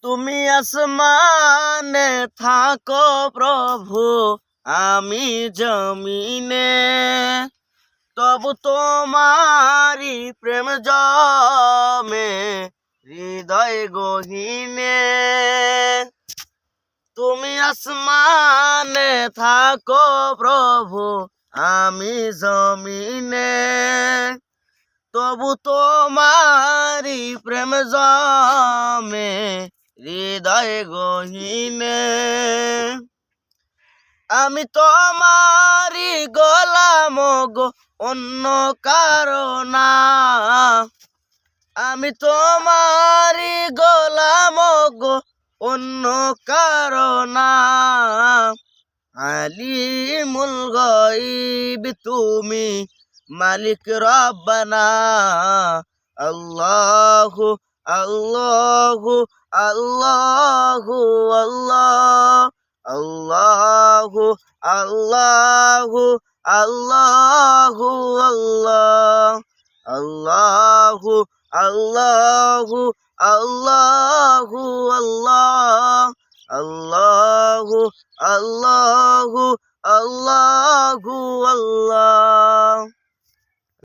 তুমি আসমানে থাকো প্রভু, আমি জমিনে, তবু তোমারি প্রেম জমে হৃদয় গহীনে। তুমি আসমানে থাকো প্রভু, আমি জমিনে, তবু তোমারি প্রেম জমে হৃদয় গহীনে। আমি তোমারি গোলাম গো, অন্য কারো না। আমি তোমারি গোলাম গো, অন্য কারো না। আলিমুল গায়ব তুমি, মালিক রব্বানা। আল্লাহু আল্লাহু আল্লাহু আল্লাহ, আল্লাহু আল্লাহু আল্লাহু আল্লাহ, আল্লাহু আল্লাহু আল্লাহু আল্লাহ, আল্লাহু আল্লাহু আল্লাহু আল্লাহ।